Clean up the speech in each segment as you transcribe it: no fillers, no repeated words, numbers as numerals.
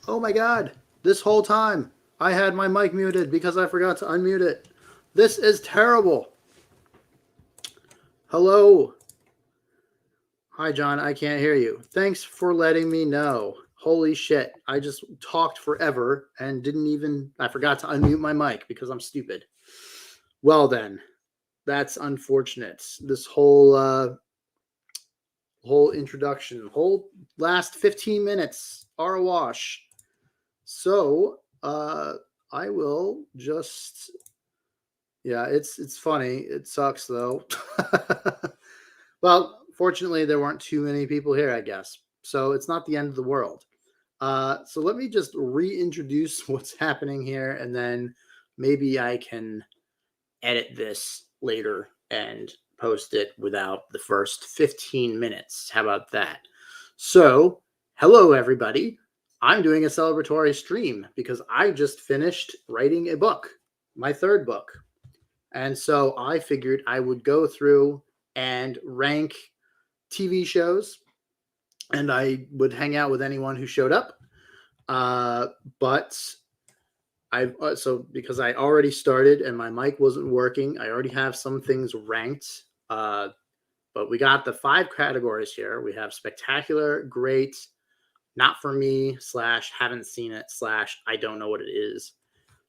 Oh my god, this whole time I had my mic muted because I forgot to unmute it. This is terrible. Hello. Hi, John. I can't hear you. Thanks for letting me know. Holy shit. I just talked forever and I forgot to unmute my mic because I'm stupid. Well, then, that's unfortunate. This whole introduction, whole last 15 minutes are a wash. So, I will just yeah, it's funny. It sucks though. Well, fortunately there weren't too many people here, I guess. So it's not the end of the world. So let me just reintroduce what's happening here and then maybe I can edit this later and post it without the first 15 minutes. How about that? So, hello everybody. I'm doing a celebratory stream because I just finished writing a book, my third book. And so I figured I would go through and rank TV shows and I would hang out with anyone who showed up. But so because I already started and my mic wasn't working, I already have some things ranked. But we got the 5 categories here. We have spectacular, great, not for me, / haven't seen it, / I don't know what it is.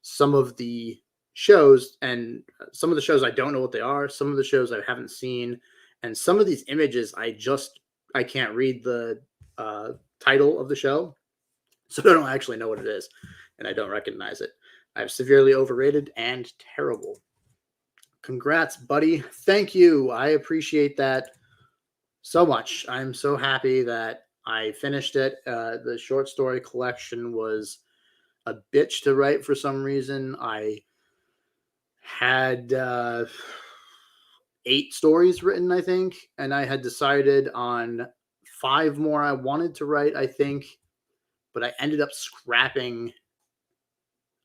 Some of the shows and some of the shows I don't know what they are, some of the shows I haven't seen, and some of these images I can't read the title of the show, so I don't actually know what it is, and I don't recognize it. I've severely overrated and terrible. Congrats, buddy. Thank you. I appreciate that so much. I'm so happy that I finished it. The short story collection was a bitch to write for some reason. I had 8 stories written, I think, and I had decided on 5 more I wanted to write, I think, but I ended up scrapping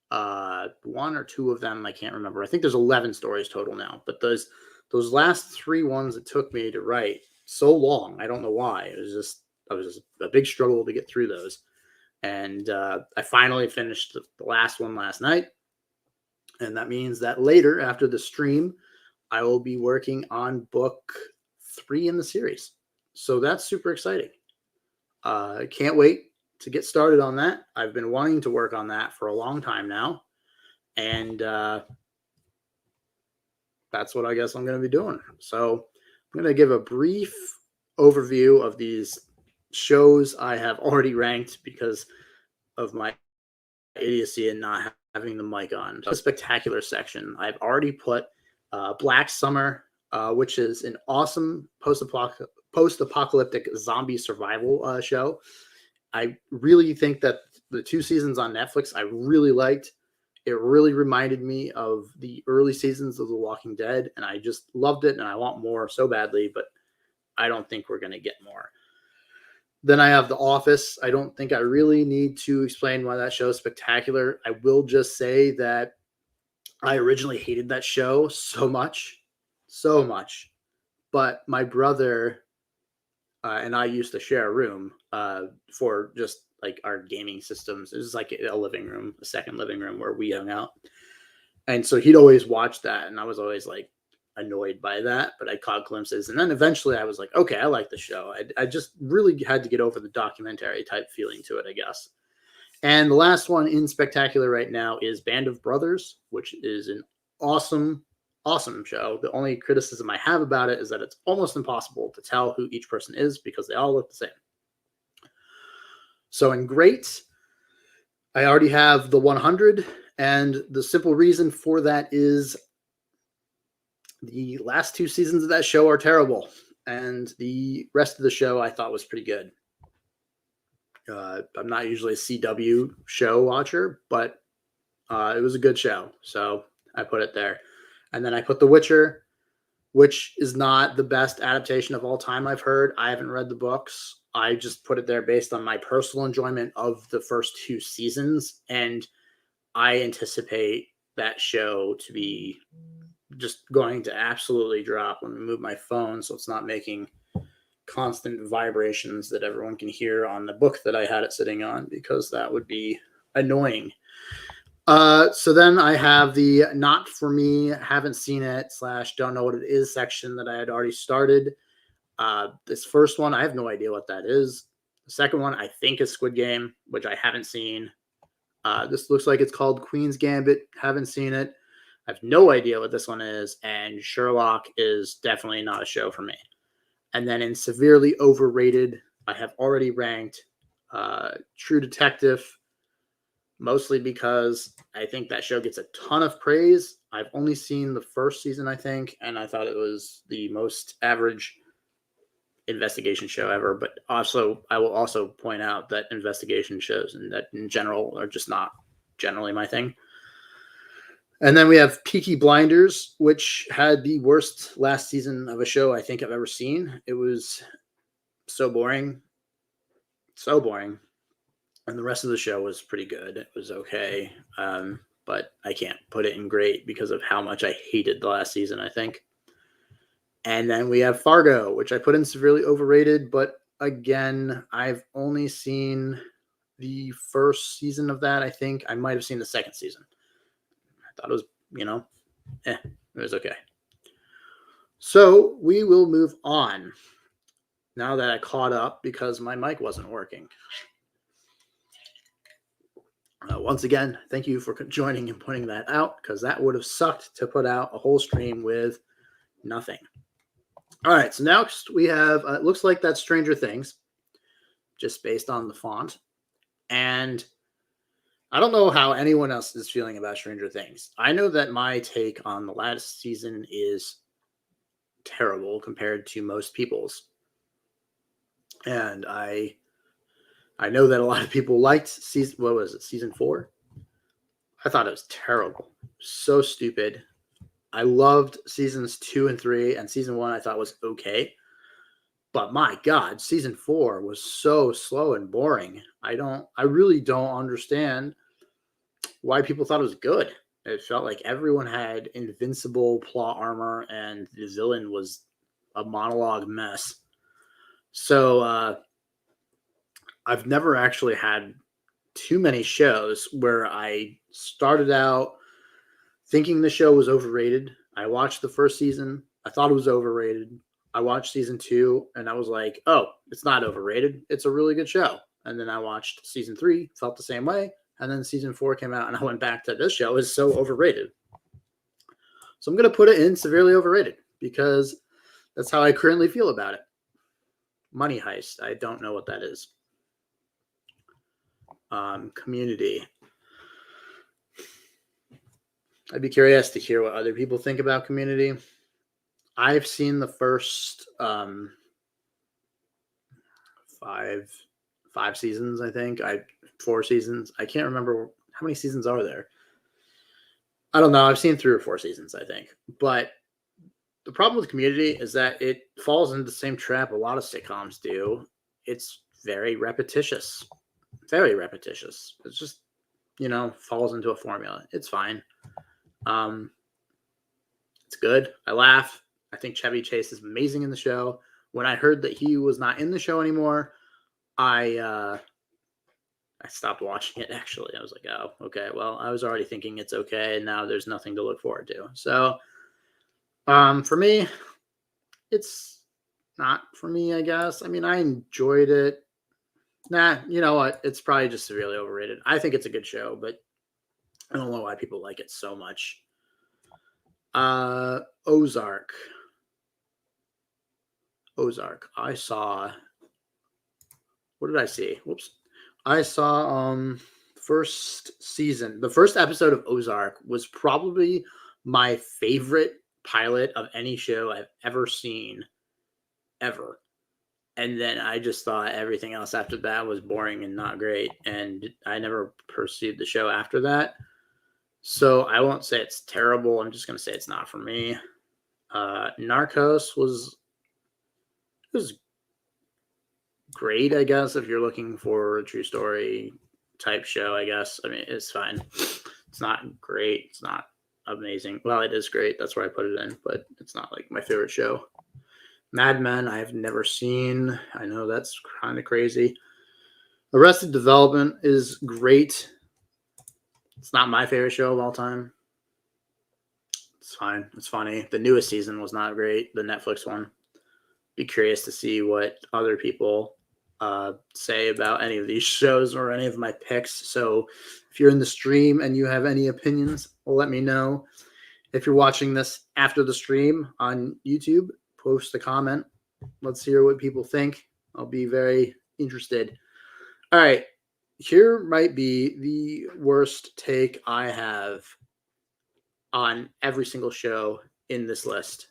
1 or 2 of them. I can't remember. I think there's 11 stories total now, but those last 3 ones it took me to write so long, I don't know why. It was just a big struggle to get through those. And I finally finished the last one last night. And that means that later, after the stream, I will be working on book 3 in the series. So that's super exciting. Can't wait to get started on that. I've been wanting to work on that for a long time now. And that's what I guess I'm going to be doing. So I'm going to give a brief overview of these shows I have already ranked because of my idiocy and not having the mic on. So, the spectacular section, I've already put Black Summer, which is an awesome post-apocalyptic zombie survival show. I really think that the 2 seasons on Netflix I really liked. It really reminded me of the early seasons of The Walking Dead, and I just loved it, and I want more so badly, but I don't think we're going to get more. Then I have The Office. I don't think I really need to explain why that show is spectacular. I will just say that I originally hated that show so much. But my brother and I used to share a room for just like our gaming systems. It was like a living room, a second living room where we hung out. And so he'd always watch that, and I was always like annoyed by that, but I caught glimpses. And then eventually I was like, okay, I like the show. I just really had to get over the documentary type feeling to it, I guess. And the last one in spectacular right now is Band of Brothers, which is an awesome, awesome show. The only criticism I have about it is that it's almost impossible to tell who each person is because they all look the same. So in great, I already have the 100, and the simple reason for that is the last 2 seasons of that show are terrible, and the rest of the show I thought was pretty good. I'm not usually a CW show watcher, but it was a good show, so I put it there. And then I put The Witcher, which is not the best adaptation of all time I've heard. I haven't read the books. I just put it there based on my personal enjoyment of the first 2 seasons, and I anticipate that show to be just going to absolutely drop. Let me move my phone so it's not making constant vibrations that everyone can hear on the book that I had it sitting on, because that would be annoying. So then I have the not for me, haven't seen it / don't know what it is section that I had already started. This first one, I have no idea what that is. The second one, I think, is Squid Game, which I haven't seen. This looks like it's called Queen's Gambit. Haven't seen it. I have no idea what this one is. And Sherlock is definitely not a show for me. And then in severely overrated, I have already ranked True Detective, mostly because I think that show gets a ton of praise. I've only seen the first season, I think, and I thought it was the most average investigation show ever. But also, I will also point out that investigation shows and that in general are just not generally my thing. And then we have Peaky Blinders, which had the worst last season of a show I think I've ever seen. It was so boring. So boring. And the rest of the show was pretty good. It was okay. But I can't put it in great because of how much I hated the last season, I think. And then we have Fargo, which I put in severely overrated. But again, I've only seen the first season of that, I think. I might have seen the second season. I thought it was, it was okay. So we will move on now that I caught up because my mic wasn't working. Once again, thank you for joining and pointing that out, because that would have sucked to put out a whole stream with nothing. All right, so next we have, it looks like that's Stranger Things, just based on the font. And I don't know how anyone else is feeling about Stranger Things. I know that my take on the last season is terrible compared to most people's. And I know that a lot of people liked season 4? I thought it was terrible. So stupid. I loved seasons 2 and 3, and season 1 I thought was okay. But my God, season 4 was so slow and boring. I really don't understand why people thought it was good. It felt like everyone had invincible plot armor, and the villain was a monologue mess. So I've never actually had too many shows where I started out thinking the show was overrated. I watched the first season. I thought it was overrated. I watched season 2 and I was like, oh, it's not overrated. It's a really good show. And then I watched season 3, felt the same way. And then season 4 came out and I went back to this show is so overrated. So I'm going to put it in severely overrated because that's how I currently feel about it. Money Heist. I don't know what that is. Community. I'd be curious to hear what other people think about Community. I've seen the first 5 seasons, I think. 4 seasons. I can't remember how many seasons are there. I don't know. I've seen 3 or 4 seasons, I think. But the problem with Community is that it falls into the same trap a lot of sitcoms do. It's very repetitious. Very repetitious. It's just, falls into a formula. It's fine. It's good. I laugh. I think Chevy Chase is amazing in the show. When I heard that he was not in the show anymore, I stopped watching it, actually. I was like, oh, okay. Well, I was already thinking it's okay, and now there's nothing to look forward to. So, for me, it's not for me, I guess. I mean, I enjoyed it. Nah, you know what? It's probably just severely overrated. I think it's a good show, but I don't know why people like it so much. Ozark. I saw. What did I see? Whoops. I saw first season. The first episode of Ozark was probably my favorite pilot of any show I've ever seen. Ever. And then I just thought everything else after that was boring and not great. And I never pursued the show after that. So I won't say it's terrible. I'm just going to say it's not for me. Narcos was great, I guess, if you're looking for a true story type show, I guess. I mean, it's fine. It's not great. It's not amazing. Well, it is great. That's where I put it in. But it's not like my favorite show. Mad Men, I've never seen. I know that's kind of crazy. Arrested Development is great. It's not my favorite show of all time. It's fine. It's funny. The newest season was not great. The Netflix one. Be curious to see what other people say about any of these shows or any of my picks. So if you're in the stream and you have any opinions, let me know. If you're watching this after the stream on YouTube, post a comment. Let's hear what people think. I'll be very interested. All right. Here might be the worst take I have on every single show in this list.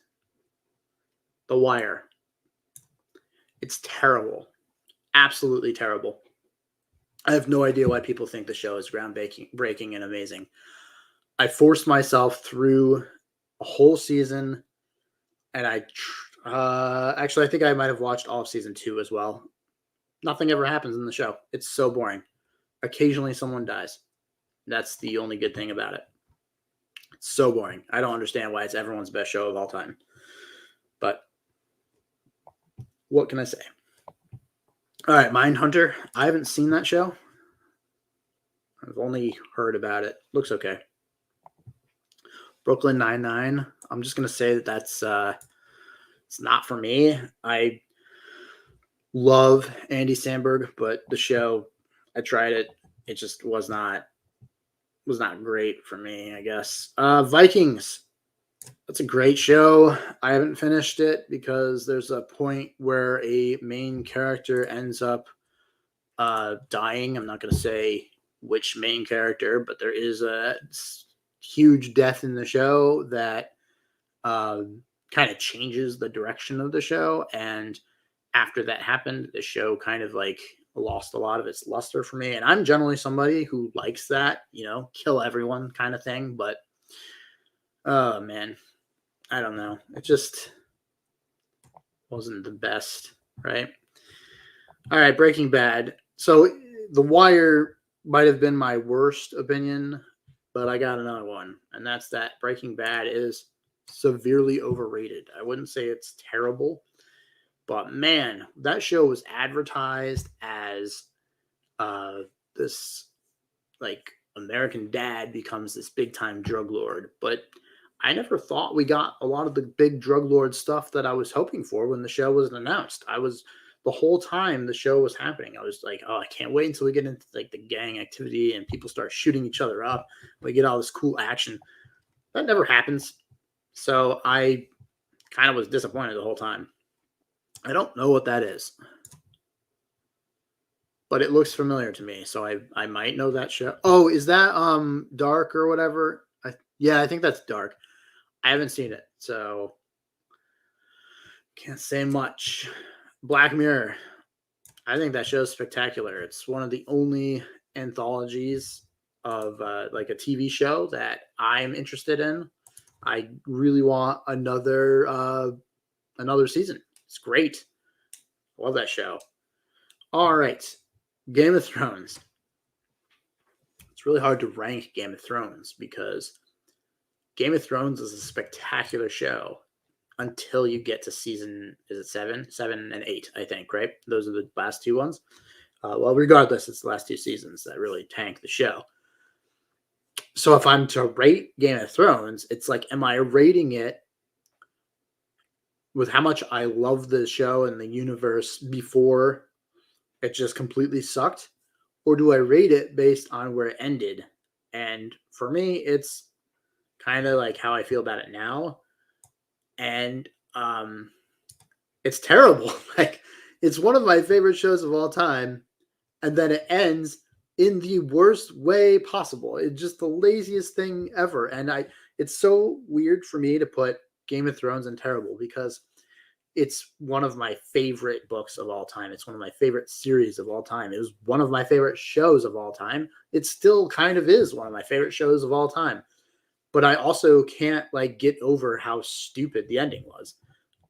The Wire. It's terrible. Absolutely terrible. I have no idea why people think the show is groundbreaking and amazing. I forced myself through a whole season, and actually, I think I might have watched all of season 2 as well. Nothing ever happens in the show. It's so boring. Occasionally, someone dies. That's the only good thing about it. It's so boring. I don't understand why it's everyone's best show of all time. But what can I say? All right, Mindhunter. I haven't seen that show. I've only heard about it. Looks okay. Brooklyn Nine-Nine. I'm just going to say that that's it's not for me. I love Andy Samberg, but the show, I tried it. It just was not great for me, I guess. Vikings. That's a great show. I haven't finished it because there's a point where a main character ends up dying. I'm not going to say which main character, but there is a huge death in the show that kind of changes the direction of the show. And after that happened, the show kind of like lost a lot of its luster for me. And I'm generally somebody who likes that, kill everyone kind of thing. But, oh man, I don't know. It just wasn't the best, right? All right, Breaking Bad. So The Wire might have been my worst opinion, but I got another one. And that's that Breaking Bad is severely overrated. I wouldn't say it's terrible, but man, that show was advertised as this like American Dad becomes this big time drug lord. But I never thought we got a lot of the big drug lord stuff that I was hoping for when the show was announced. The whole time the show was happening, I was like, oh, I can't wait until we get into like the gang activity and people start shooting each other up. We get all this cool action. That never happens. So I kind of was disappointed the whole time. I don't know what that is, but it looks familiar to me. So I might know that show. Oh, is that Dark or whatever? I think that's Dark. I haven't seen it, so can't say much. Black Mirror. I think that show's spectacular. It's one of the only anthologies of like a TV show that I'm interested in. I really want another season. It's great. Love that show. All right. Game of Thrones. It's really hard to rank Game of Thrones because Game of Thrones is a spectacular show until you get to season, is it 7? 7 and 8, I think, right? Those are the last two ones. Well, regardless, it's the last two seasons that really tank the show. So if I'm to rate Game of Thrones, it's like, am I rating it with how much I love the show and the universe before it just completely sucked? Or do I rate it based on where it ended? And for me, it's kind of like how I feel about it now. And it's terrible. Like, it's one of my favorite shows of all time. And then it ends in the worst way possible. It's just the laziest thing ever. And it's so weird for me to put Game of Thrones in terrible because it's one of my favorite books of all time. It's one of my favorite series of all time. It was one of my favorite shows of all time. It still kind of is one of my favorite shows of all time. But I also can't like get over how stupid the ending was.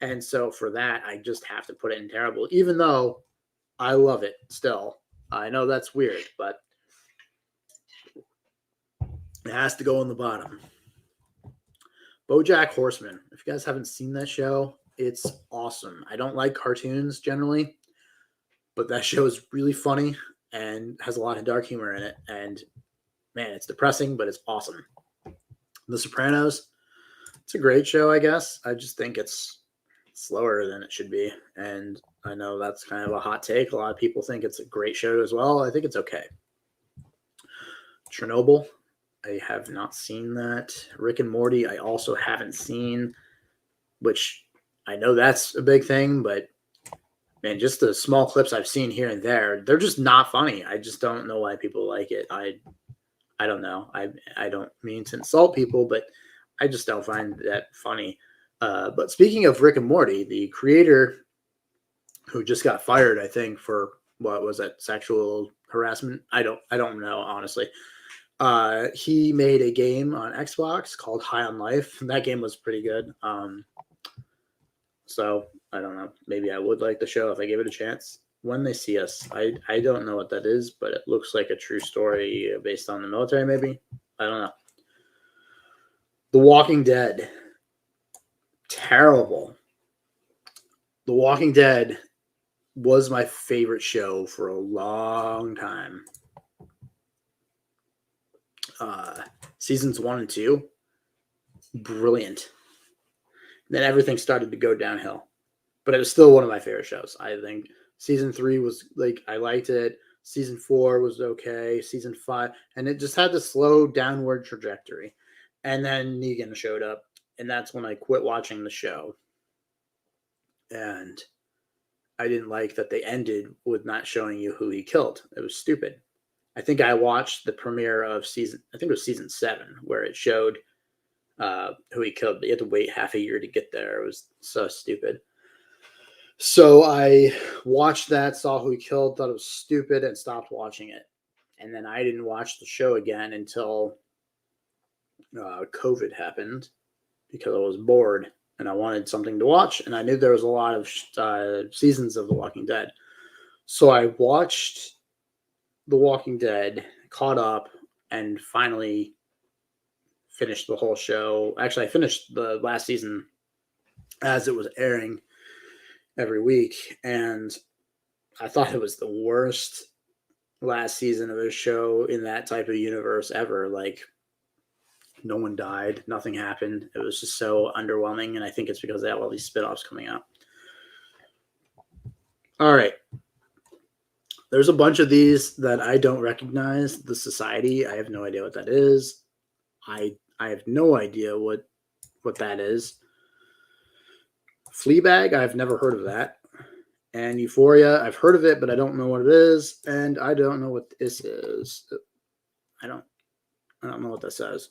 And so for that, I just have to put it in terrible, even though I love it still. I know that's weird, but it has to go on the bottom. BoJack Horseman. If you guys haven't seen that show, It's awesome. I don't like cartoons generally, but that show is really funny and has a lot of dark humor in it. And man, it's depressing, but it's awesome. The Sopranos, it's a great show, I guess. I just think it's slower than it should be. And I know that's kind of a hot take. A lot of people think it's a great show as well. I think it's okay. Chernobyl, I have not seen that. Rick and Morty, I also haven't seen, which I know that's a big thing, but man, just the small clips I've seen here and there, they're just not funny. I just don't know why people like it. I don't know. I don't mean to insult people, but I just don't find that funny. But speaking of Rick and Morty, the creator who just got fired, I think, for what was that, sexual harassment? I don't know, honestly. He made a game on Xbox called High on Life, and that game was pretty good. So I don't know. Maybe I would like the show if I gave it a chance. When They See Us, I don't know what that is, but it looks like a true story based on the military, maybe. I don't know. The Walking Dead, terrible. The Walking Dead was my favorite show for a long time. Seasons 1 and 2, brilliant. Then everything started to go downhill, but it was still one of my favorite shows. I think season 3 was like, I liked it. Season 4 was okay. Season 5, and it just had this slow downward trajectory. And then Negan showed up, and that's when I quit watching the show. And I didn't like that they ended with not showing you who he killed. It was stupid. I think I watched the premiere of I think it was season 7, where it showed who he killed, but you had to wait half a year to get there. It was so stupid. So I watched that, saw who he killed, thought it was stupid, and stopped watching it. And then I didn't watch the show again until COVID happened, because I was bored and I wanted something to watch, and I knew there was a lot of seasons of The Walking Dead. So I watched The Walking Dead, caught up, and finally finished the whole show. Actually, I finished the last season as it was airing every week, and I thought it was the worst last season of a show in that type of universe ever. Like, no one died, nothing happened. It was just so underwhelming, and I think it's because they have all these spinoffs coming out. All right. There's a bunch of these that I don't recognize. The Society, I have no idea what that is. I have no idea what that is. Fleabag, I've never heard of that. And Euphoria, I've heard of it, but I don't know what it is, and I don't know what this is. I don't know what that says.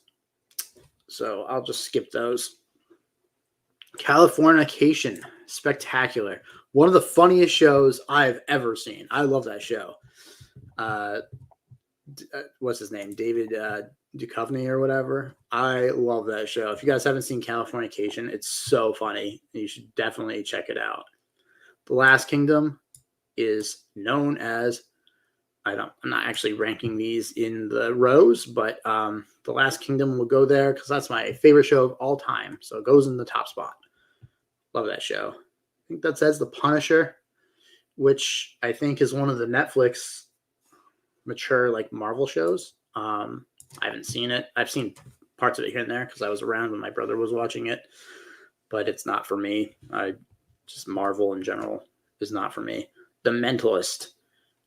So I'll just skip those. Californication, spectacular. One of the funniest shows I've ever seen. I love that show. What's his name? David Duchovny or whatever. I love that show. If you guys haven't seen Californication, it's so funny. You should definitely check it out. The Last Kingdom is known as, I'm not actually ranking these in the rows, but The Last Kingdom will go there because that's my favorite show of all time. So it goes in the top spot. Love that show. I think that says The Punisher, which I think is one of the Netflix mature like Marvel shows. I haven't seen it. I've seen parts of it here and there because I was around when my brother was watching it, but it's not for me. Just Marvel in general is not for me. The Mentalist,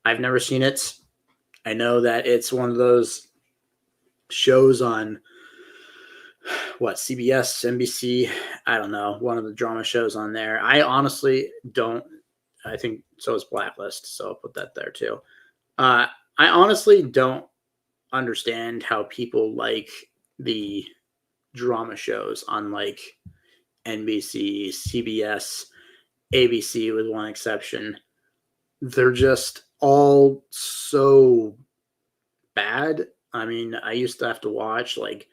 I've never seen it. I know that it's one of those shows on CBS, NBC, I don't know, one of the drama shows on there. I honestly don't. I think so is Blacklist, so I'll put that there too. I honestly don't understand how people like the drama shows on like NBC, CBS, ABC with one exception. They're just all so bad. I mean, I used to have to watch like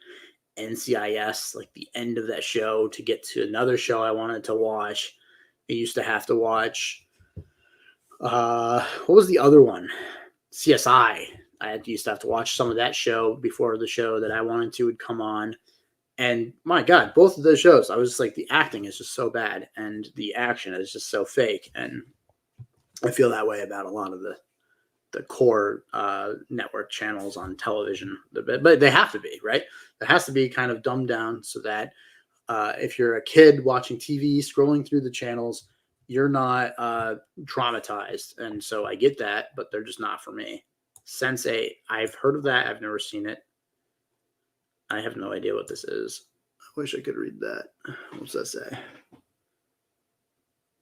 NCIS, like the end of that show, to get to another show I wanted to watch. I used to have to watch, what was the other one? CSI. I used to have to watch some of that show before the show that I wanted to would come on. And my God, both of those shows, I was just like, the acting is just so bad, and the action is just so fake. And I feel that way about a lot of the core network channels on television, but they have to be, right. There has to be kind of dumbed down so that if you're a kid watching TV, scrolling through the channels, you're not traumatized. And so I get that, but they're just not for me. Sense8, I've heard of that. I've never seen it. I have no idea what this is. I wish I could read that. What's that say?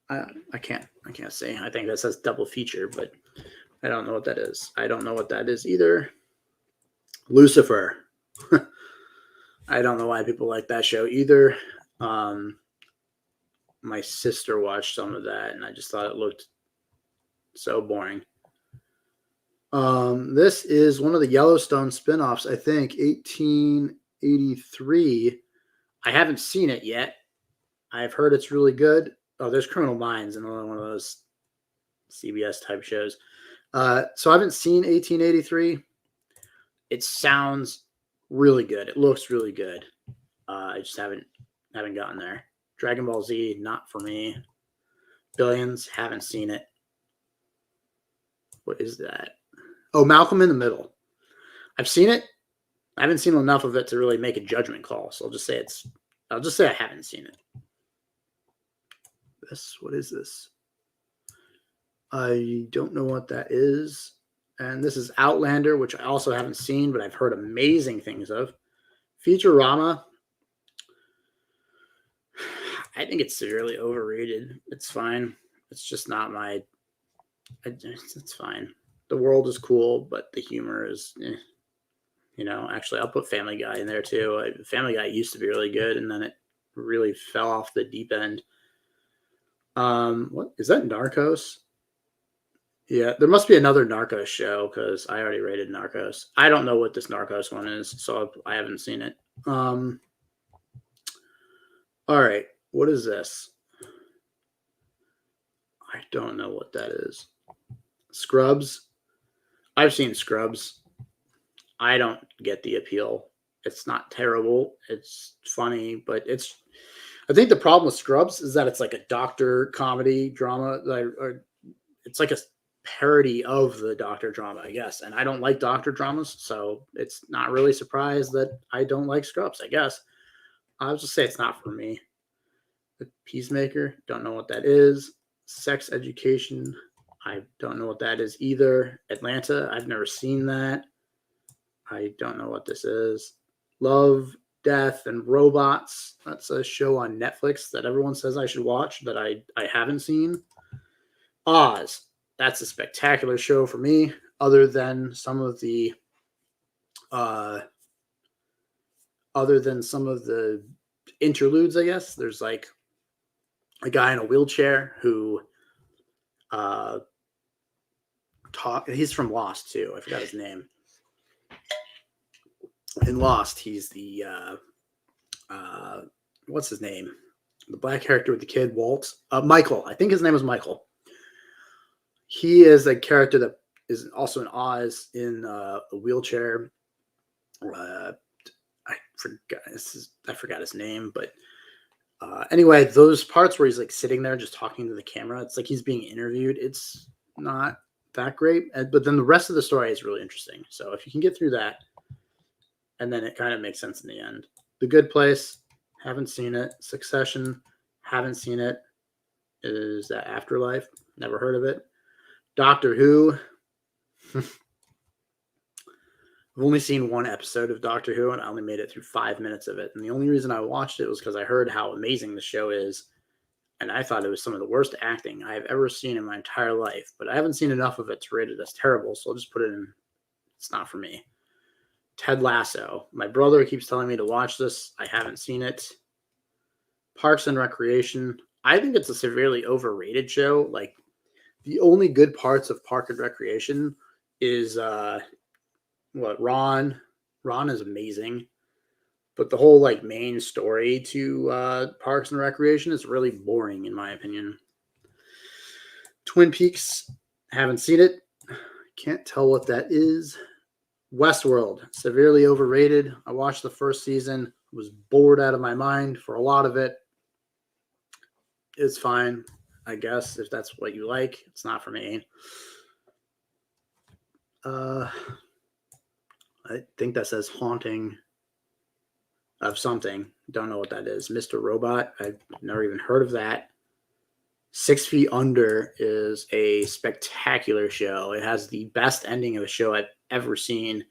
I can't say. I think that says double feature, but I don't know what that is. I don't know what that is either. Lucifer. I don't know why people like that show either. My sister watched some of that, and I just thought it looked so boring. This is one of the Yellowstone spinoffs, I think, 1883. I haven't seen it yet. I've heard it's really good. Oh, there's Criminal Minds, another one of those CBS type shows. So I haven't seen 1883. It sounds really good. It looks really good. I just haven't gotten there. Dragon Ball Z, not for me. Billions, haven't seen it. What is that? Oh, Malcolm in the Middle. I've seen it. I haven't seen enough of it to really make a judgment call. So I'll just say I haven't seen it. What is this? I don't know what that is. And this is Outlander, which I also haven't seen, but I've heard amazing things of. Futurama. I think it's severely overrated. It's fine. It's just not my. It's fine. The world is cool, but the humor is, actually, I'll put Family Guy in there too. Family Guy used to be really good, and then it really fell off the deep end. What is that? Narcos? Yeah, there must be another Narcos show because I already rated Narcos. I don't know what this Narcos one is, so I haven't seen it. All right, what is this? I don't know what that is. Scrubs. I've seen Scrubs. I don't get the appeal. It's not terrible. It's funny, but I think the problem with Scrubs is that it's like a doctor comedy drama. Or it's like a parody of the doctor drama, I guess. And I don't like doctor dramas, so it's not really surprised that I don't like Scrubs, I guess. I'll just say it's not for me. The Peacemaker, don't know what that is. Sex Education, I don't know what that is either. Atlanta, I've never seen that. I don't know what this is. Love, Death, and Robots. That's a show on Netflix that everyone says I should watch that I haven't seen. Oz. That's a spectacular show for me, other than some of the interludes, I guess. There's like a guy in a wheelchair who he's from Lost too. I forgot his name. In Lost, he's the what's his name? The black character with the kid, Walt. Michael. I think his name is Michael. He is a character that is also in Oz in a wheelchair. I forgot his name, but anyway, those parts where he's like sitting there just talking to the camera, it's like he's being interviewed. It's not that great, but then the rest of the story is really interesting. So if you can get through that, and then it kind of makes sense in the end. The Good Place, haven't seen it. Succession, haven't seen it. Is that Afterlife? Never heard of it. Doctor Who. I've only seen one episode of Doctor Who, and I only made it through 5 minutes of it. And the only reason I watched it was because I heard how amazing the show is, and I thought it was some of the worst acting I've ever seen in my entire life. But I haven't seen enough of it to rate it as terrible, so I'll just put it in. It's not for me. Ted Lasso. My brother keeps telling me to watch this. I haven't seen it. Parks and Recreation. I think it's a severely overrated show. Like, the only good parts of Park and Recreation is Ron. Ron is amazing. But the whole like main story to Parks and Recreation is really boring in my opinion. Twin Peaks. Haven't seen it. Can't tell what that is. Westworld, severely overrated. I watched the first season, Was bored out of my mind for a lot of it. It's fine, I guess, if that's what you like. It's not for me. I think that says Haunting of something. Don't know what that is. Mr. Robot. I've never even heard of that. 6 Feet Under is a spectacular show. It has the best ending of a show I've ever seen.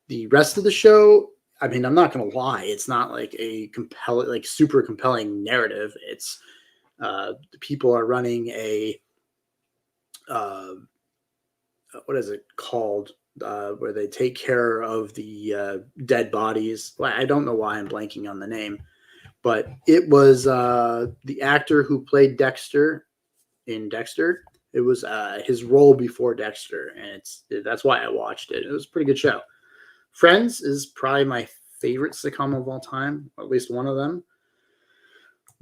The rest of the show, I mean, I'm not gonna lie, it's not like a compelling, like super compelling narrative. It's people are running a what is it called? Where they take care of the dead bodies. Well, I don't know why I'm blanking on the name, but it was the actor who played Dexter in Dexter. It was his role before Dexter, and that's why I watched it. It was a pretty good show. Friends is probably my favorite sitcom of all time, at least one of them.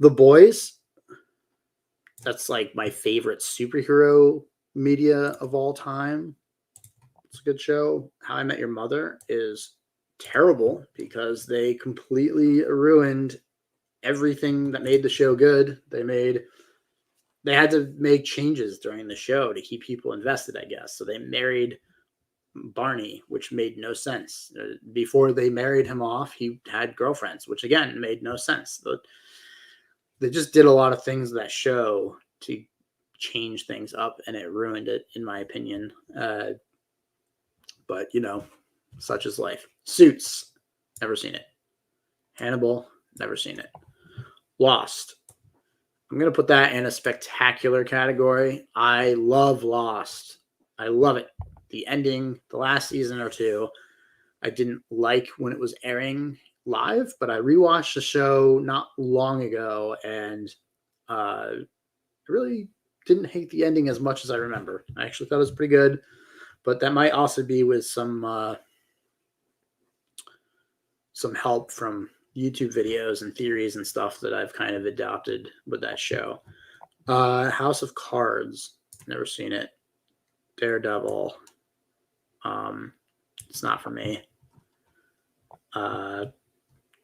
The Boys, that's like my favorite superhero media of all time. It's a good show. How I Met Your Mother is terrible because they completely ruined everything that made the show good. They had to make changes during the show to keep people invested, I guess. So they married Barney, which made no sense. Before they married him off, he had girlfriends, which again made no sense. They just did a lot of things in that show to change things up, and it ruined it, in my opinion. But such is life. Suits, never seen it. Hannibal, never seen it. Lost, I'm going to put that in a spectacular category. I love Lost. I love it. The ending, the last season or two, I didn't like when it was airing live, but I rewatched the show not long ago, and I really didn't hate the ending as much as I remember. I actually thought it was pretty good, but that might also be with some help from YouTube videos and theories and stuff that I've kind of adopted with that show. House of Cards, never seen it. Daredevil, it's not for me.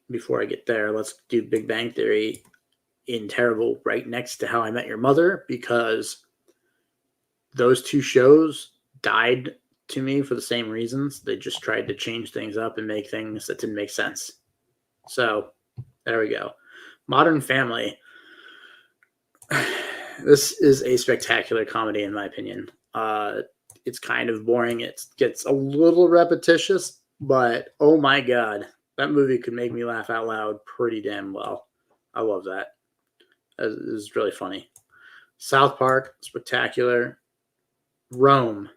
Before I get there, let's do Big Bang Theory in terrible right next to How I Met Your Mother, because those two shows died to me for the same reasons. They just tried to change things up and make things that didn't make sense. So there we go. Modern Family. This is a spectacular comedy, in my opinion. It's kind of boring. It gets a little repetitious, but oh my God, that movie could make me laugh out loud pretty damn well. I love that. It was really funny. South Park, spectacular. Rome.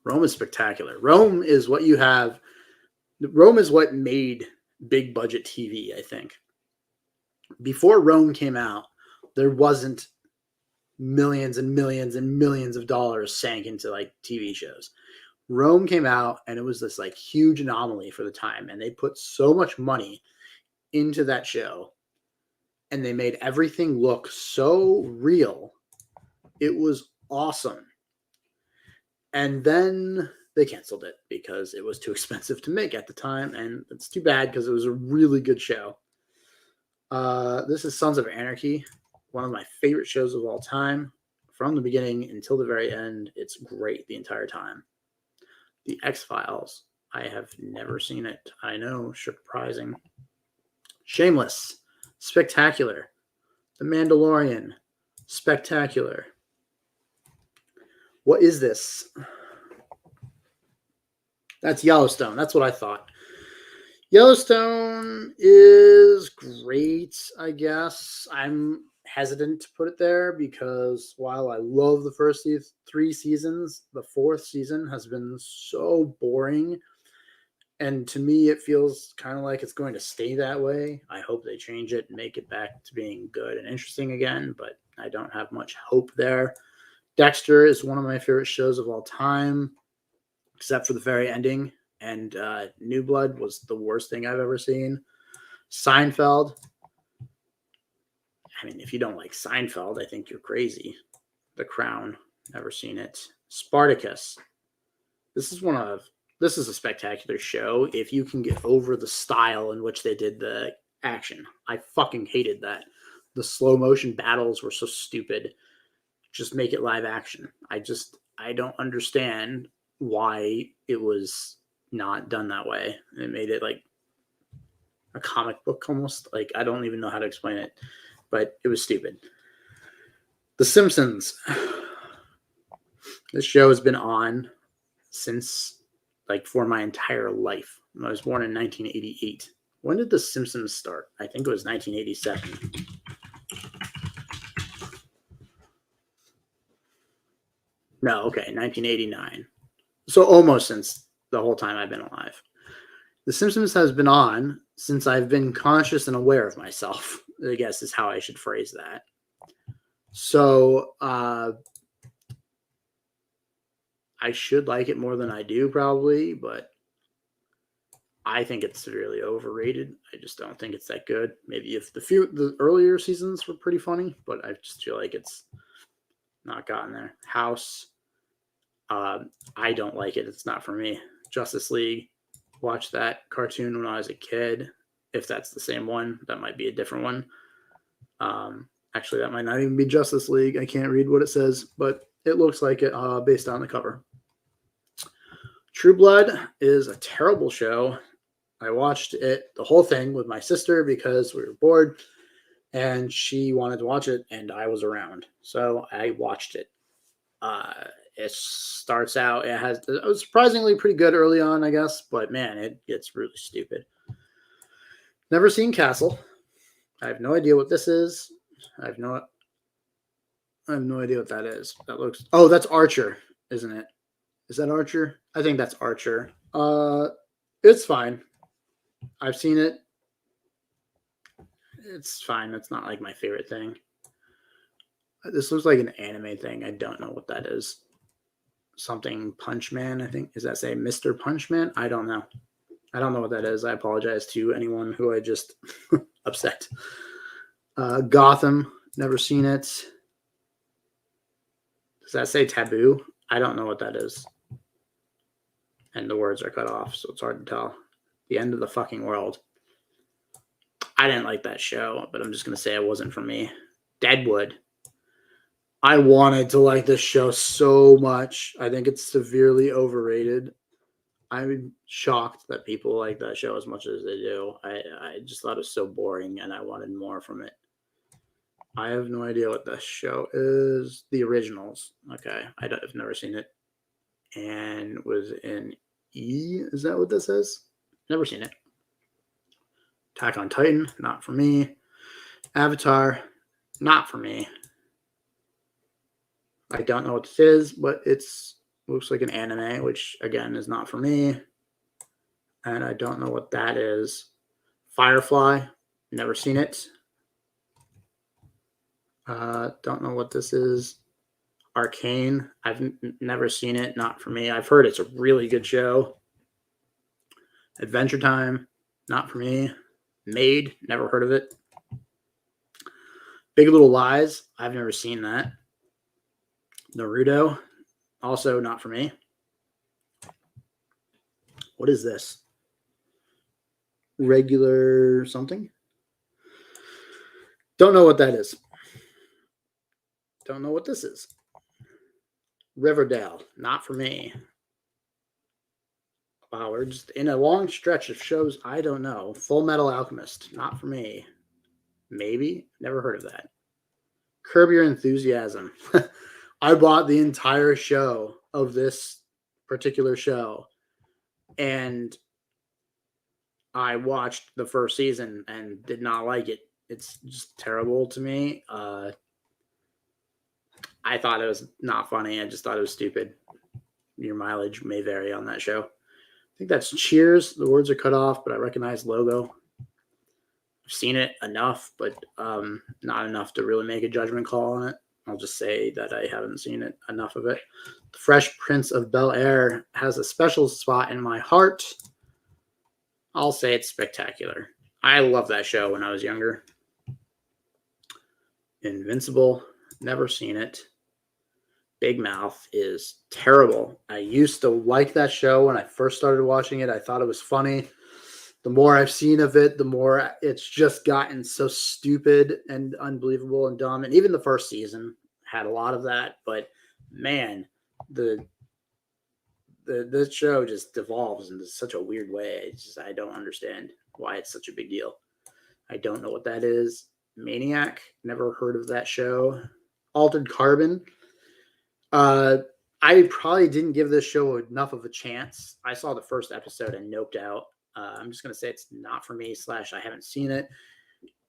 Rome is spectacular. Rome is what you have. Rome is what made big budget TV, I think. Before Rome came out, there wasn't millions and millions and millions of dollars sank into like TV shows. Rome came out and it was this like huge anomaly for the time, and they put so much money into that show and they made everything look so real. It was awesome. And then they canceled it because it was too expensive to make at the time, and it's too bad because it was a really good show. This is Sons of Anarchy, one of my favorite shows of all time. From the beginning until the very end, it's great the entire time. The X-Files, I have never seen it. I know, surprising. Shameless, spectacular. The Mandalorian, spectacular. What is this? That's Yellowstone. That's what I thought. Yellowstone is great, I guess. I'm hesitant to put it there because while I love the first 3 seasons, the 4th season has been so boring. And to me, it feels kind of like it's going to stay that way. I hope they change it and make it back to being good and interesting again, but I don't have much hope there. Dexter is one of my favorite shows of all time, except for the very ending. And New Blood was the worst thing I've ever seen. Seinfeld. I mean, if you don't like Seinfeld, I think you're crazy. The Crown. Never seen it. Spartacus. This is one of this is a spectacular show if you can get over the style in which they did the action. I fucking hated that. The slow motion battles were so stupid. Just make it live action. I don't understand why it was not done that way. It made it like a comic book almost. Like, I don't even know how to explain it, but it was stupid. The Simpsons. This show has been on since, like, for my entire life. I was born in 1988. When did The Simpsons start? I think it was 1987. No, okay, 1989. So almost since the whole time I've been alive. The Simpsons has been on since I've been conscious and aware of myself, I guess is how I should phrase that. So I should like it more than I do, probably, but I think it's severely overrated. I just don't think it's that good. Maybe if the earlier seasons were pretty funny, but I just feel like it's not gotten there. House, I don't like it. It's not for me. Justice League, watched that cartoon when I was a kid. If that's the same one, that might be a different one. Actually, that might not even be Justice League. I can't read what it says, but it looks like it based on the cover. True Blood is a terrible show. I watched it, the whole thing, with my sister because we were bored, and she wanted to watch it, and I was around, so I watched it. It starts out, it was surprisingly pretty good early on, I guess, but man, it gets really stupid. Never seen Castle. I have no idea what this is. I have no idea what that is. That looks. Oh, that's Archer, isn't it? Is that Archer? I think that's Archer. It's fine. I've seen it. It's fine. It's not like my favorite thing. This looks like an anime thing. I don't know what that is. Something Punch Man, I think. Does that say Mr. Punch Man? I don't know. I don't know what that is. I apologize to anyone who I just upset. Gotham. Never seen it. Does that say Taboo? I don't know what that is. And the words are cut off, so it's hard to tell. The End of the Fucking World. I didn't like that show, but I'm just going to say it wasn't for me. Deadwood. I wanted to like this show so much. I think it's severely overrated. I'm shocked that people like that show as much as they do. I just thought it was so boring, and I wanted more from it. I have no idea what this show is. The Originals. Okay. I've never seen it. And was in E. Is that what this is? Never seen it. Attack on Titan. Not for me. Avatar. Not for me. I don't know what this is, but looks like an anime, which again is not for me. And I don't know what that is. Firefly. Never seen it. Don't know what this is. Arcane. I've never seen it. Not for me. I've heard it's a really good show. Adventure Time. Not for me. Made. Never heard of it. Big Little Lies. I've never seen that. Naruto. Also not for me. What is this? Regular something? Don't know what that is. Don't know what this is. Riverdale. Not for me. Wow, we're just in a long stretch of shows I don't know. Full Metal Alchemist. Not for me. Maybe. Never heard of that. Curb Your Enthusiasm. I bought the entire show of this particular show, and I watched the first season and did not like it. It's just terrible to me. I thought it was not funny. I just thought it was stupid. Your mileage may vary on that show. I think that's Cheers. The words are cut off, but I recognize logo. I've seen it enough, but not enough to really make a judgment call on it. I'll just say that I haven't seen it enough of it. The Fresh Prince of Bel-Air has a special spot in my heart. I'll say it's spectacular. I loved that show when I was younger. Invincible. Never seen it. Big Mouth is terrible. I used to like that show when I first started watching it. I thought it was funny. The more I've seen of it, the more it's just gotten so stupid and unbelievable and dumb. And even the first season had a lot of that. But man, the this show just devolves in such a weird way. I don't understand why it's such a big deal. I don't know what that is. Maniac, never heard of that show. Altered Carbon. Uh, I probably didn't give this show enough of a chance. I saw the first episode and noped out. I'm just gonna say it's not for me. / I haven't seen it.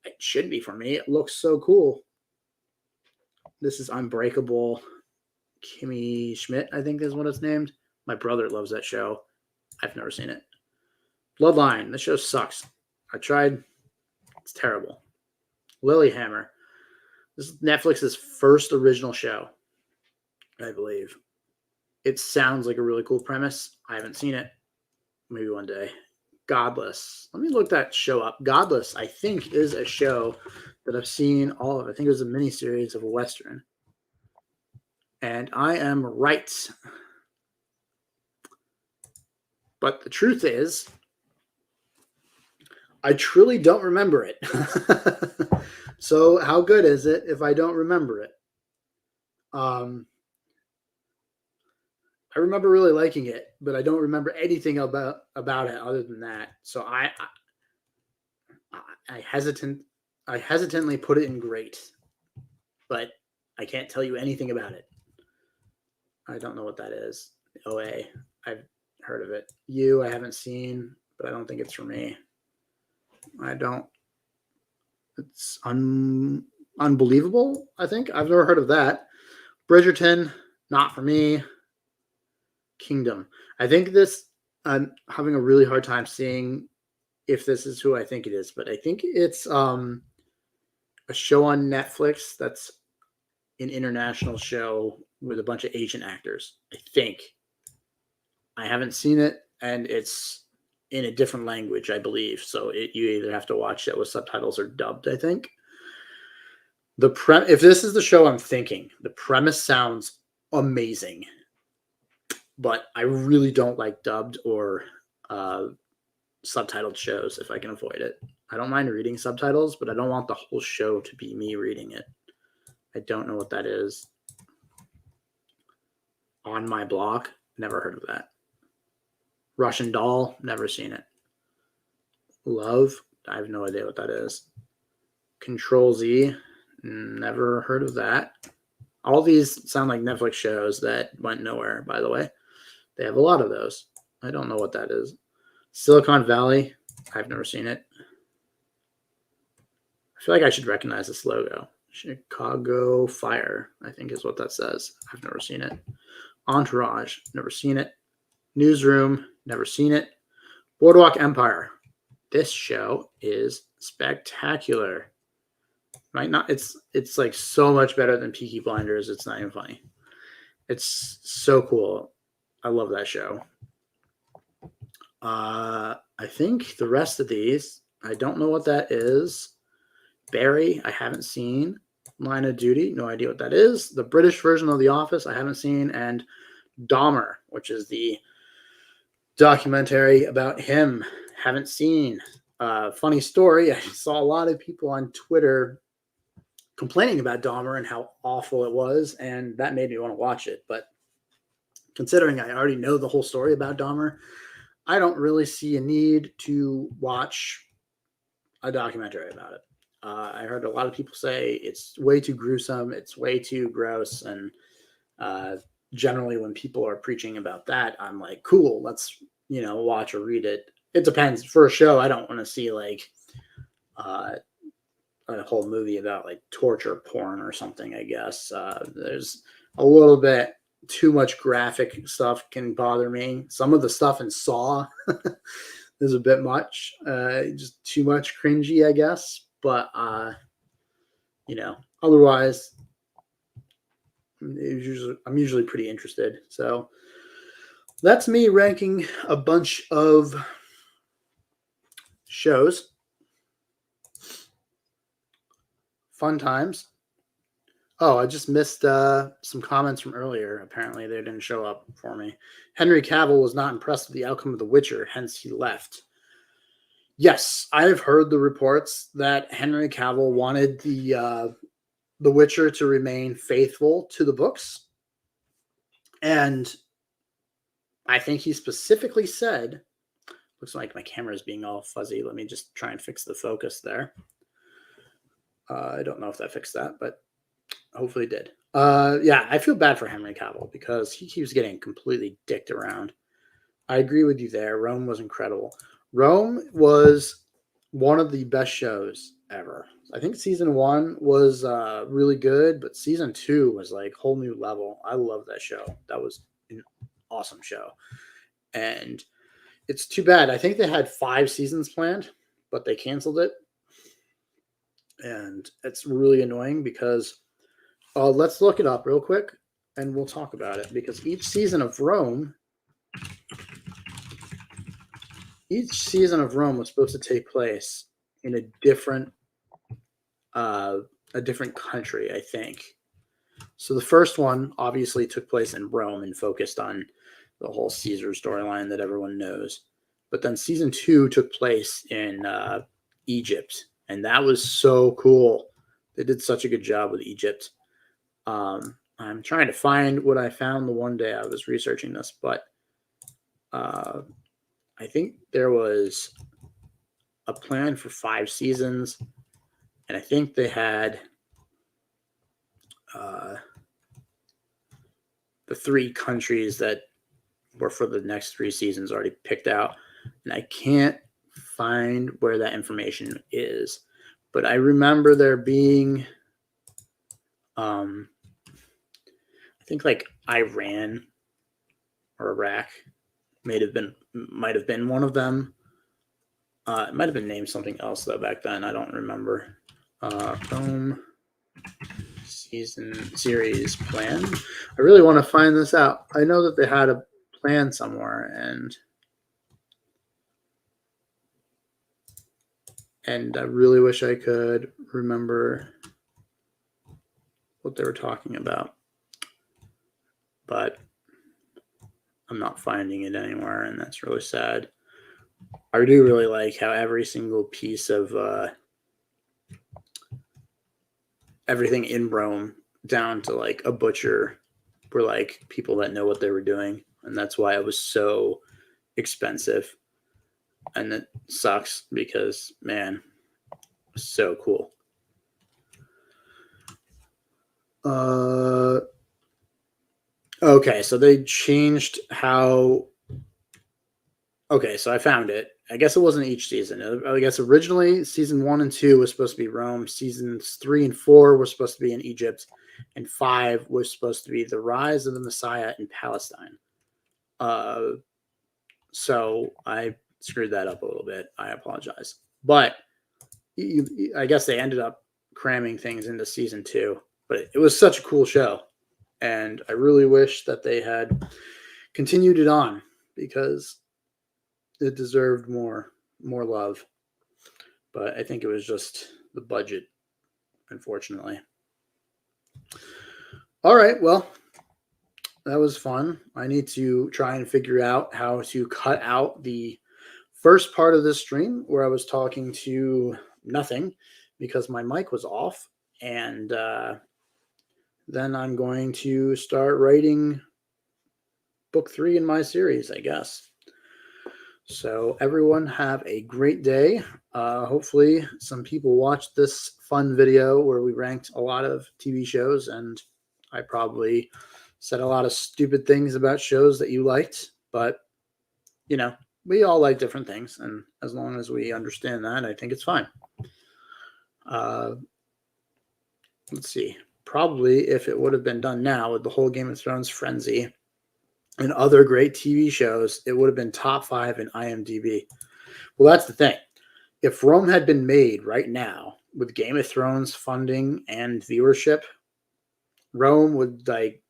It shouldn't be for me. It looks so cool. This is Unbreakable Kimmy Schmidt, I think is what it's named. My brother loves that show. I've never seen it. Bloodline. This show sucks. I tried. It's terrible. Lilyhammer. This is Netflix's first original show, I believe. It sounds like a really cool premise. I haven't seen it. Maybe one day. Godless. Let me look that show up. Godless, I think, is a show that I've seen all of. I think it was a miniseries of a Western. And I am right. But the truth is, I truly don't remember it. So how good is it if I don't remember it? I remember really liking it, but I don't remember anything about it other than that. So I hesitantly put it in great, but I can't tell you anything about it. I don't know what that is. OA, I've heard of it. I haven't seen, but I don't think it's for me. It's unbelievable, I think. I've never heard of that. Bridgerton, not for me. Kingdom. I think I'm having a really hard time seeing if this is who I think it is, but I think it's a show on Netflix that's an international show with a bunch of Asian actors. I think. I haven't seen it, and it's in a different language, I believe. So you either have to watch it with subtitles or dubbed, I think. If this is the show I'm thinking, the premise sounds amazing, but I really don't like dubbed or subtitled shows if I can avoid it. I don't mind reading subtitles, but I don't want the whole show to be me reading it. I don't know what that is. On My Block, never heard of that. Russian Doll, never seen it. Love, I have no idea what that is. Control Z, never heard of that. All these sound like Netflix shows that went nowhere, by the way. They have a lot of those. I don't know what that is. Silicon Valley, I've never seen it. I feel like I should recognize this logo. Chicago Fire, I think is what that says. I've never seen it. Entourage, never seen it. Newsroom, never seen it. Boardwalk Empire. This show is spectacular. Might not. It's like so much better than Peaky Blinders. It's not even funny. It's so cool. I love that show. I think the rest of these, I don't know what that is. Barry, I haven't seen. Line of Duty, no idea what that is. The British version of The Office, I haven't seen. And Dahmer, which is the documentary about him, haven't seen. Funny story, I saw a lot of people on Twitter complaining about Dahmer and how awful it was, and that made me want to watch it. But considering I already know the whole story about Dahmer, I don't really see a need to watch a documentary about it. I heard a lot of people say it's way too gruesome, it's way too gross, and generally when people are preaching about that, I'm like, cool, let's watch or read it. It depends. For a show, I don't want to see like a whole movie about like torture porn or something. I guess there's a little bit too much graphic stuff can bother me. Some of the stuff in Saw is a bit much, just too much cringy, I guess. But otherwise, I'm usually pretty interested. So that's me ranking a bunch of shows. Fun times. Oh, I just missed some comments from earlier. Apparently, they didn't show up for me. Henry Cavill was not impressed with the outcome of The Witcher, hence he left. Yes, I've heard the reports that Henry Cavill wanted the Witcher to remain faithful to the books, and I think he specifically said, looks like my camera is being all fuzzy. Let me just try and fix the focus there. I don't know if that fixed that, but hopefully it did. Yeah, I feel bad for Henry Cavill because he keeps getting completely dicked around. I agree with you there. Rome was incredible. Rome was one of the best shows ever. I think season 1 was really good, but season 2 was like whole new level. I love that show. That was an awesome show. And it's too bad. I think they had 5 seasons planned, but they canceled it. And it's really annoying because let's look it up real quick and we'll talk about it, because each season of Rome was supposed to take place in a different country, I think. So the first one obviously took place in Rome and focused on the whole Caesar storyline that everyone knows. But then season 2 took place in Egypt, and that was so cool. They did such a good job with Egypt. I'm trying to find what I found the one day I was researching this, but I think there was a plan for 5 seasons, and I think they had the 3 countries that were for the next 3 seasons already picked out, and I can't find where that information is, but I remember there being I think like Iran or Iraq might have been one of them. It might have been named something else though back then. I don't remember. Rome series plan. I really want to find this out. I know that they had a plan somewhere, and I really wish I could remember what they were talking about, but I'm not finding it anywhere, and that's really sad. I do really like how every single piece of everything in Rome, down to like a butcher, were like people that know what they were doing, and that's why it was so expensive. And it sucks because, man, so cool. Okay, so they changed how. Okay, so I found it. I guess it wasn't each season. I guess originally season 1 and 2 was supposed to be Rome. Seasons 3 and 4 were supposed to be in Egypt, and 5 was supposed to be the rise of the Messiah in Palestine. So I screwed that up a little bit. I apologize, but I guess they ended up cramming things into season 2. But it was such a cool show, and I really wish that they had continued it on because it deserved more love. But I think it was just the budget, unfortunately. All right, well, that was fun. I need to try and figure out how to cut out the first part of this stream where I was talking to nothing because my mic was off, and then I'm going to start writing book 3 in my series, I guess. So everyone have a great day. Hopefully some people watched this fun video where we ranked a lot of TV shows, and I probably said a lot of stupid things about shows that you liked, but you know, we all like different things, and as long as we understand that, I think it's fine. Let's see. Probably if it would have been done now with the whole Game of Thrones frenzy and other great TV shows, it would have been top 5 in IMDb. Well, that's the thing. If Rome had been made right now with Game of Thrones funding and viewership, Rome would like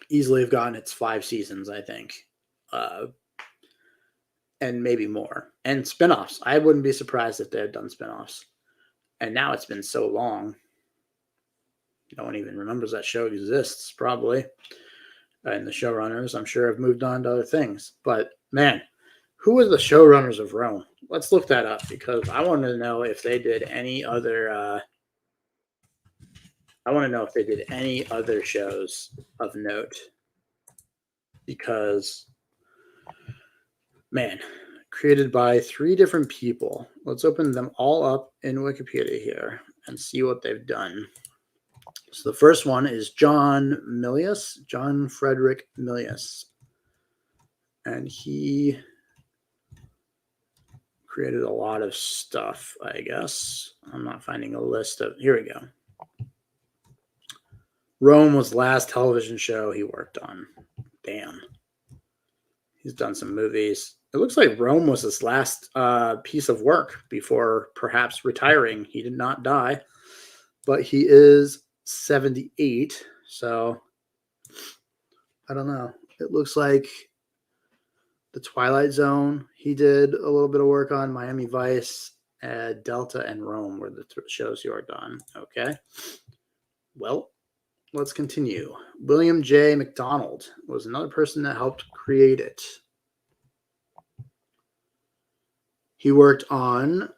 easily have gotten its 5 seasons, I think, and maybe more. And spinoffs. I wouldn't be surprised if they had done spinoffs. And now it's been so long. No one even remembers that show exists, probably. And the showrunners, I'm sure, have moved on to other things. But man, who were the showrunners of Rome? Let's look that up because I want to know if they did any other. I want to know if they did any other shows of note because, man, created by 3 different people. Let's open them all up in Wikipedia here and see what they've done. So the first one is John Frederick Milius. And he created a lot of stuff, I guess. I'm not finding a list of... Here we go. Rome was the last television show he worked on. Damn. He's done some movies. It looks like Rome was his last piece of work before perhaps retiring. He did not die, but he is 78. So I don't know. It looks like The Twilight Zone he did a little bit of work on. Miami Vice, Delta, and Rome were the shows he worked on. Okay. Well, let's continue. William J. McDonald was another person that helped create it. He worked on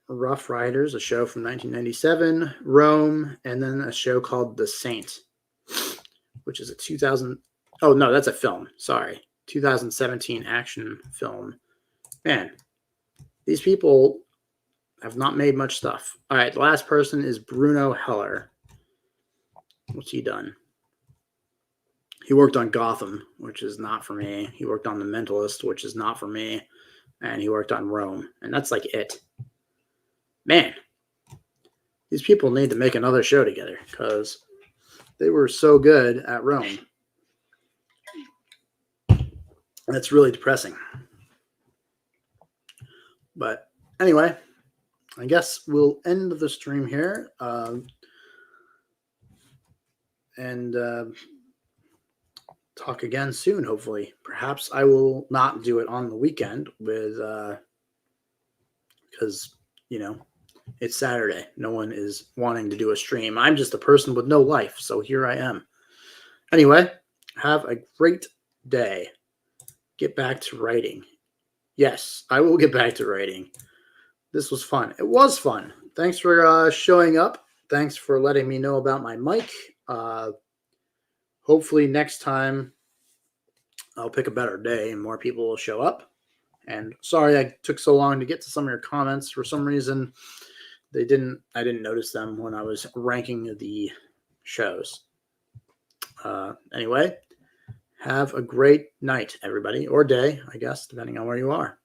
Rough Riders, a show from 1997, Rome, and then a show called The Saint, which is a 2000... Oh, no, that's a film. Sorry. 2017 action film. Man, these people have not made much stuff. All right, the last person is Bruno Heller. What's he done? He worked on Gotham, which is not for me. He worked on The Mentalist, which is not for me. And he worked on Rome. And that's like it. Man, these people need to make another show together because they were so good at Rome. That's really depressing. But anyway, I guess we'll end the stream here. And talk again soon, hopefully. Perhaps I will not do it on the weekend with because, you know, it's Saturday. No one is wanting to do a stream. I'm just a person with no life, so here I am. Anyway, have a great day. Get back to writing. Yes, I will get back to writing. This was fun. It was fun. Thanks for showing up. Thanks for letting me know about my mic. Hopefully next time I'll pick a better day and more people will show up. And sorry I took so long to get to some of your comments. For some reason, I didn't notice them when I was ranking the shows. Anyway, have a great night, everybody, or day, I guess, depending on where you are.